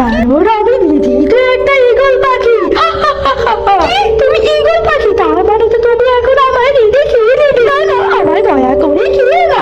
কারণ আমি নিজেই তো একটা ঈগল পাখি। তুমি ঈগল পাখি, তার মানে তো তুমি এখন আমায় নিজে খেয়ে নেবে। না না, আমায় দয়া করে খেয়ে না।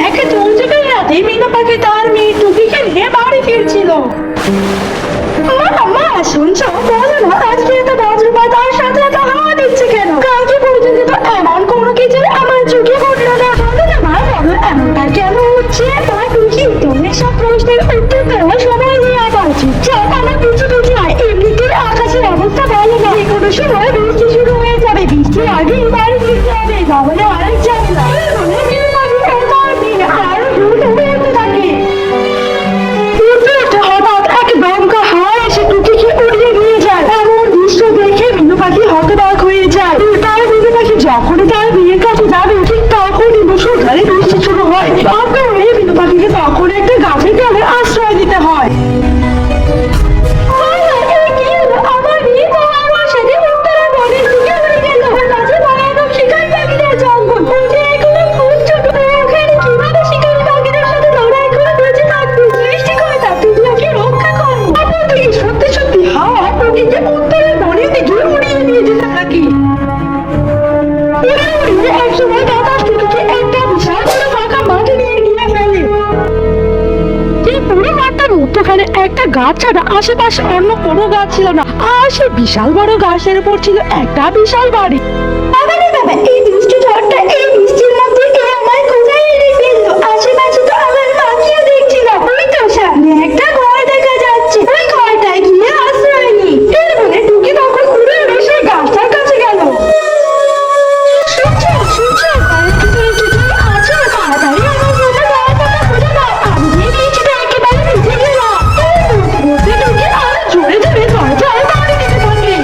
এক চৌচকের রাতে মিনু পাখি তার মেয়ে টুকিকে নিয়ে বাড়ি ফিরছিল। মা শুনছো, বলো না আজকে এত বজ্রপাত তার সাথে এত হাওয়া দিচ্ছে কেন? কালকে পর্যন্ত তো এমন কোনো কিছু আমার চোখে পড়লো না। বলো না মা, বলো এমনটা কেন হচ্ছে? মা টুকি, তুমি সব প্রশ্নের উত্তর দেওয়ার সময় নিয়ে আসা উচিত। চল আমার পিছু পিছু আয়। এমনিতেই আকাশের অবস্থা ভালো না, যে কোনো সময় বৃষ্টি শুরু হয়ে যাবে। বৃষ্টির আগেই বাড়ি ফিরতে হবে, নাহলে আরেক যাবে না। যখনই তার বিয়ের কাছে যাবে ঠিক তখনই মুষলধারে বৃষ্টি শুরু হয়। বাধ্য হয়ে বিনু পাখিকে তখন একটা গাছের ডালে আশ্রয় দিতে হয়। একটা গাছ ছাড়া আশেপাশে অন্য কোনো গাছ ছিল না, আর সে বিশাল বড় গাছের উপর ছিল একটা বিশাল বাড়ি। বাবা এই বৃষ্টি ঝড়টা, এই বৃষ্টির মধ্যে আমায় কোথায় এনে ফেললো? আশেপাশে তো আমার পাখিও দেখছি না। ওই তো সামনে একটা ঘর দেখা যাচ্ছে, ওই ঘরটায় গিয়ে আশ্রয় নি। এর বলে টুকি তখন উড়ে উড়ে সেই গাছটার কাছে গেল। শুনছো ঘরের ভিতরে কি আছে? তাড়াতাড়ি আমার জন্য দরজাটা খুলে দাও, আমি গিয়ে বৃষ্টিটা একেবারে ভিজে গেলাম। বলতে টুকি আরো জোরে জোরে দরজায় বাড়ি দিতে থাকে।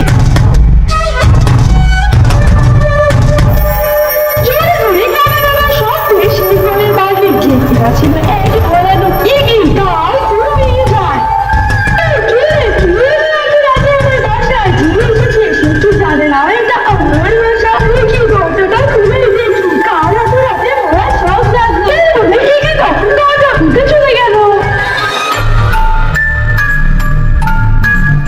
জোরে জোরে কানাডালা শব্দে সেই ঘরের বাইরে ঘেরা ছিল এক ভয়ানক ইগল। তার পুরো ভেঙে যায়। রাতে আমার বাসায় যে এসেছে সে কি জানে না এটা আমার বাসা? আমি কি দরজাটা খুলে দেখি কার এত রাতে মরার শখ লাগলো বলে একে তখন দরজা খুলতে চলে গেল।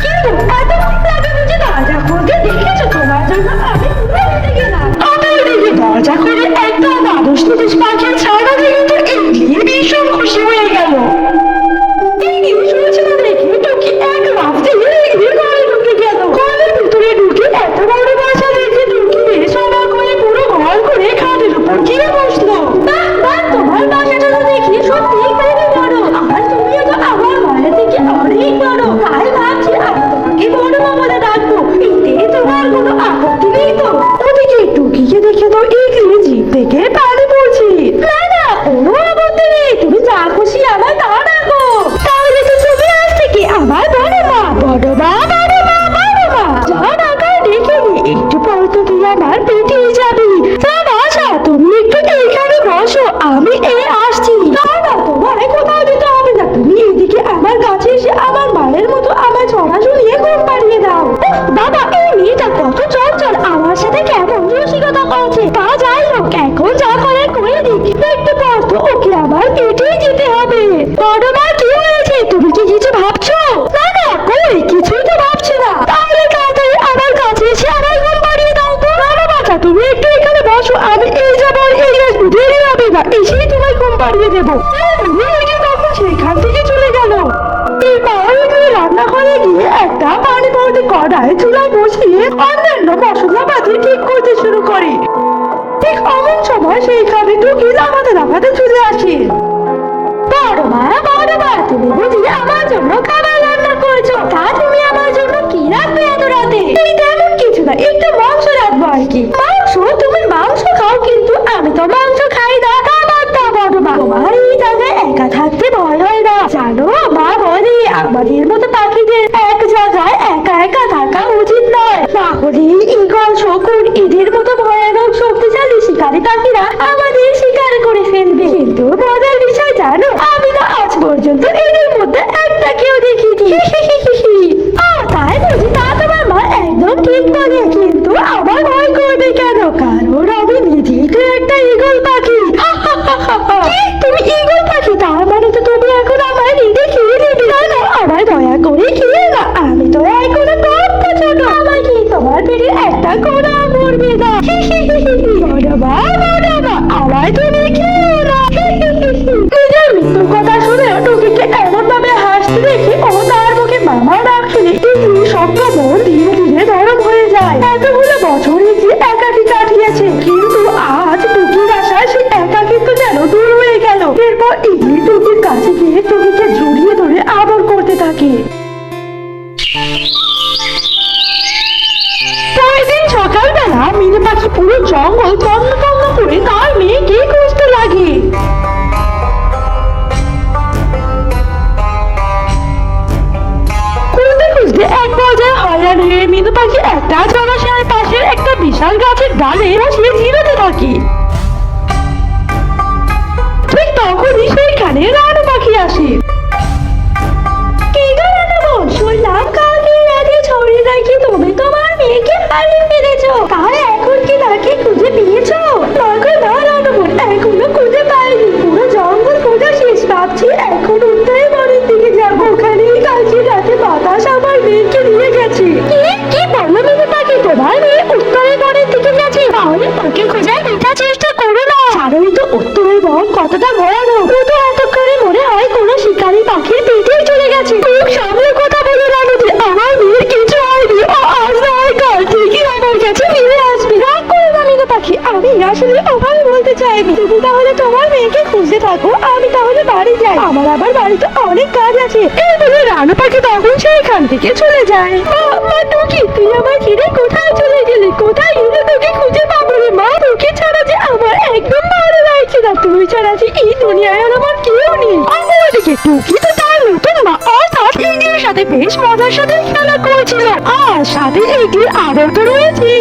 কিন্তু এতক্ষণ লাগে বুঝে দরজা খুলতে দেখেছো? তোমার জন্য আমি পুরো হেঁটে গেলাম। আমার দিকে দরজা খুলে একটা মানুষ পুলিশ পাখির ছাড়া দেখে তো এগিয়ে ভীষণ খুশি হয়ে গেল। শুনেছিল দেখে টুকি এক লাফ দিয়ে এগিয়ে ঘরে ঢুকে গেল। ঘরের ভিতরে ঢুকে এত বড় বাসা দেখে টুকি বেশ অবাক হয়ে পুরো ঘর করে খাটের উপর গিয়ে বসলো। বাহ, তোমার বাসাটা তো দেখি সত্যি খুবই বড়, আর তুমিও তো আমার ঘরের থেকে অনেক বড়। তাই ভাবছি আমি তোমাকে বড় মা বলে ডাকবো, এতে তোমার কোনো আপত্তি নেই তো? ওদিকে টুকিকে দেখে তো এগিয়ে জিভ থেকে পানি পড়ছে। না না, কোনো আপত্তি নেই, তুমি যা খুশি আমার তা ডাকো। তাহলে তো তুমি আজ থেকে আমার বড় মা, বড় মা, বড় মা, বড় মা। যা ডাকার ডেকে নি, একটু পর তো তুই আমার পেটে যাবি। আচ্ছা তুমি একটু এইখানে বসো, আমি আসছি। না না, তোমায় কোথাও দিতে হবে না, তুমি এদিকে আমার কাছে এসে আমার মায়ের মতো আমার ছড়া শুনিয়ে ঘুম পাড়িয়ে দাও। বাবা, এই মেয়েটা কত চঞ্চল, আমার সাথে কেমন রসিকতা করছে। তা যাই হোক, এখন যা করার করে দিক, একটু পর তো ওকে আমার পেটেই যেতে হবে। বড় মা, কি হয়েছে? তুমি কি কিছু ভাবছো? না না, কই কিছুই তো ভাবছি না। তাহলে তাড়াতাড়ি আমার কাছে এসে আমার ঘুম পাড়িয়ে দাও তো। বড় বাচ্চা, তুমি একটু এখানে বসো, আমি এই যাবো এই আসবো, দেরি হবে না, এসেই তোমায় ঘুম পাড়িয়ে দেবো। তখন সেখান থেকে চলে গেল। রান্নাঘরে গিয়ে একটা পানি ভর্তি কড়াই চুলায় বসিয়ে অন্যান্য মশলাপাতি ঠিক করতে শুরু করে। ঠিক অমন সময় সেইখানে টুকি লাফাতে লাফাতে চলে আসে। বড় মা, তুমি বুঝি আমার জন্য খাবার রান্না করেছো? তা তুমি আমার জন্য কি রাখবে এত রাতে? এই তেমন কিছু না, একটু মাংস রাখবো আর কি। মাংস? তুমি মাংস খাও, কিন্তু আমি তো মাংস খাই না। খাবার তা বড় মা, তোমার এই জায়গায় একা থাকতে ভয় হয় না? জানো, মা বলে আমাদের মতো পাখিদের এক জায়গায় একা একা থাকা উচিত নয়, না হলে ঈগল, শকুন এদের মতো ভয়ানক শক্তিশালী শিকারী পাখিরা আমাদের শিকার করে ফেলবে। কিন্তু মজার বিষয় জানো, আমি তো আজ পর্যন্ত এদের মধ্যে একটাকেও দেখিনি। তাই বুঝি? তা তোমার মা একদম ঠিক বলে, কিন্তু আমার ভয় করবে কেন? কারণ আমি নিজেই তো একটা ঈগল পাখি। তুমি ঈগল পাখি, তার মানে থাকে। পরের দিন সকালবেলা মিনু পাখি পুরো জঙ্গল তন্ন তন্ন করে তার মেয়েকে খুঁজতে লাগে। খুঁজতে খুঁজতে এক পর্যায়ে হয়রান হয়ে মিনু পাখি একটা জলাশয়ের পাশের একটা বিশাল গাছের ডালে বসে জিরাতে থাকে। ঠিক তখনই সেইখানে রানু পাখি আসে। কি গো রানু বোন, শুনলাম কালকে রাতে ছড়ি নাকি তুমি তোমার মেয়েকে হারিয়ে ফেলেছো, তাহলে এখন কি তাকে খুঁজে পেয়েছো? না গো না রানু বোন, এখনো খুঁজে পাইনি, পুরো জঙ্গল খোঁজা শেষ, ভাবছি এখন উত্তরে বনের দিকে যাবো, ওখানে কালকে রাতে বাতাস আমার মেয়েকে নিয়ে গেছে। কি বলো মিনু পাখি, তোমার মেয়ে উত্তরে বনের দিকে গেছে? তাহলে ওকে খোঁজার মিথ্যা চেষ্টা করো না, জানোই তো উত্তরের বন কতটা ভয়ানক, ও তো এতক্ষণে মনে হয় কোনো শিকারী পাখির পেটেই চলে গেছে। খুব সামনে কথা বলে রানুদি, আমার মেয়ের কিছু হয়নি, ও আজ না হয় কাল ঠিকই আমার কাছে ফিরে আসবে। রাগ করো না মিনু পাখি, আমি আসলে ওভাবে বলতে চাইনি। তুমি তাহলে তোমার মেয়েকে খুঁজতে থাকো, আমি তাহলে বাড়ি যাই, আমার আবার বাড়িতে অনেক কাজ আছে। এই বলে রানু পাখি তখন সেখান থেকে চলে যায়। মা টুকি, তুই আমার ছেড়ে কোথায় চলে গেলি? কোথায় গেলে তোকে খুঁজে পাবো রে মা? তোকে ছাড়া যে আমার একদম ভালো লাগছে না, তুই ছাড়া যে এই দুনিয়ায় আর আমার কেউ নেই। অন্যদিকে টুকি তো তার নতুন মা অর্থাৎ ইগলির সাথে বেশ মজার সাথে খেলা করেছিল, আর সাথে ইগলির আদর তো রয়েছে।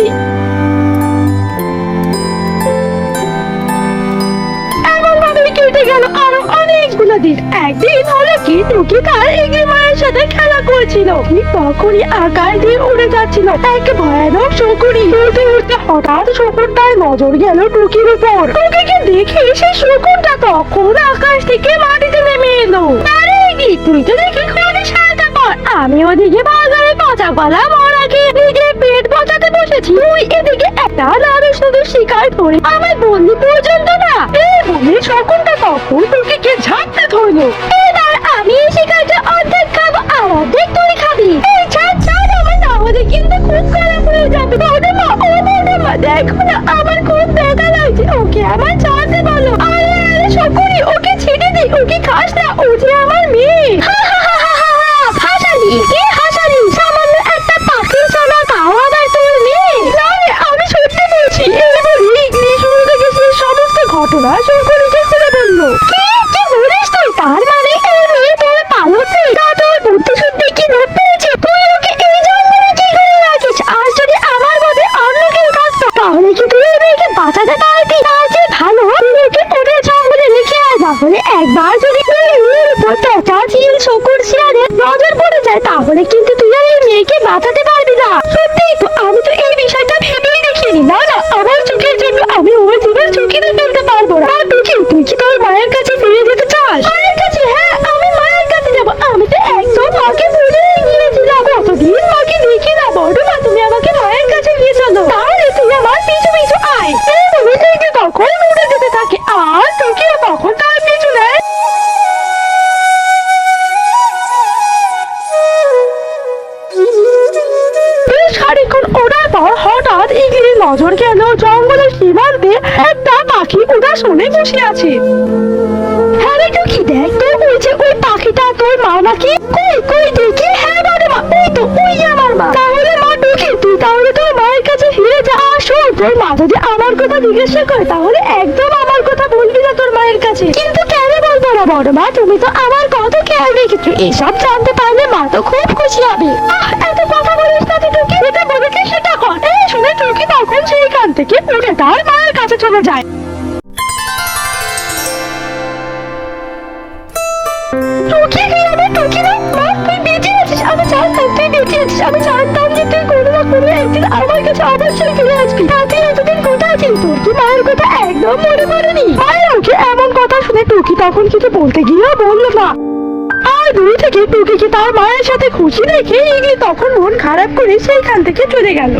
কেটে গেল আরো অনেকগুলো দিন। একদিন হলো কি, টুকি তার ইগলি মায়ের সাথে খেলা করেছিল, ঠিক তখনই আকাশ দিয়ে উড়ে যাচ্ছিল এক ভয়ানক শকুনি। উড়তে উড়তে হঠাৎ শকুনটার নজর গেল টুকির উপর। টুকিকে দেখে সেই শকুনটা তখন আকাশ থেকে মাটিতে নেমে এলো। আরে ইগলি, তুই তো দেখি খুবই স্বার্থপর, আমি ওদিকে বাজারে পচা কলা মরাকে এদিকে পেট পচাতে বসেছি, তুই এদিকে একটা নারী শুধু শিকার করে আমার বন্দি পর্যন্ত না। এই বলে শকুনটা তখন টুকিকে ঝাঁপতে ধরলো। এবার আমি এই শিকারটা অর্ধেক খাবো আর অর্ধেক তুই খাবি। এই ছাড় ছাড়, আমার তাহলে কিন্তু খুব খারাপ হয়ে যাবে। বড়মা, ও বড়মা, দেখো না আমার খুব ব্যথা লাগছে, ওকে আমার ছাড়তে বলো। আরে আরে শকুনি, ওকে ছেড়ে দে, ওকে খাস না, ও যে আমার মেয়ে। হাসালি, কে হাসালি? সামান্য একটা পাখি ছানা, তাও আবার তোর মেয়ে? না রে, আমি সত্যি বলছি। এই বলে ইগলি শুরু থেকে সেই সমস্ত ঘটনা শকুনিকে খুলে বললো। কি বলিস তুই? তার মানে এই মেয়ে তোর পালক নেই? তা তোর বুদ্ধি শুদ্ধি কি লোপ পেয়েছে? তুই ওকে এই জঙ্গলে কি করে রাখিস? আজ যদি আমার মধ্যে অন্য কেউ থাকতো তাহলে কি তুই এই মেয়েকে বাঁচাতে পারতি? তার চেয়ে ভালো তুই ওকে ওদের জঙ্গলে রেখে আয়, তাহলে একবার যদি শকুন শিয়ালের নজর পড়ে যায় তাহলে কিন্তু তুই আর এই মেয়েকে বাঁচাতে পারবি না। সত্যিই তো, আমি তো এই বিষয়টা ভেবেই দেখিনি। না না, আমার চোখের জন্য আমি ওর জীবন ঝুঁকিতে ফেলতে পারবো না। তুই কি তোর মায়ের কাছে ফিরে যেতে চাস? মায়ের কাছে? হ্যাঁ, আমি মায়ের কাছে যাবো। আমি তো একদম মাকে ভুলে গিয়েছিলাম, কতদিন মাকে দেখি না। বড় মা, তুমি আমাকে মায়ের কাছে নিয়ে চলো, তাহলে তুই আমার পিছু পিছু আয়। এই বলে তুই তখন উড়ে যেতে থাকে আর তোকে তখন তার পিছু নেয়। খানিকক্ষণ ওড়ার পর হঠাৎ ইগলির নজর গেল জঙ্গলের সীমান্তে একটা পাখি ওটা শুনে বসে আছে। হ্যাঁ রে টুকি, দেখ তো, ওই যে ওই পাখিটা তোর মা নাকি? কই কই দেখি। হ্যাঁ বড় মা, ওই তো, ওই আমার মা। তাহলে মা টুকি, তুই তাহলে তোর মায়ের কাছে ফিরে যা। শোন, তোর মা যদি আমার কথা জিজ্ঞাসা করে তাহলে একদম আমার কথা বলবি না তোর মায়ের কাছে। কিন্তু কেন বলবো না বড় মা? তুমি তো আমার কত খেয়াল রেখেছো, এসব জানতে পারলে মা তো খুব খুশি হবে। এত কথা বলিস না তুই টুকি, এটা বলে কি সেটা কর। এই শুনে টুকি তখন সেইখান থেকে উঠে তার মায়ের কাছে চলে যায়। টুকি, আমি টুকি না মা, তুই বেঁচে আছিস। আমি জানতাম তুই বেঁচে আছিস, আমি জানতাম যে তুই কোনো না কোনো একদিন আমার কাছে অবশ্যই ফিরে আসবি। তুই এতদিন কোথায় ছিলি? তোর কি মায়ের কথা একদম মনে পড়েনি? মায়ের মুখে এমন কথা শুনে টুকি তখন কিছু বলতে গিয়েও বললো না। আর দূর থেকে টুকিকে তার মায়ের সাথে খুশি দেখে ইগলি তখন মন খারাপ করে সেইখান থেকে চলে গেল।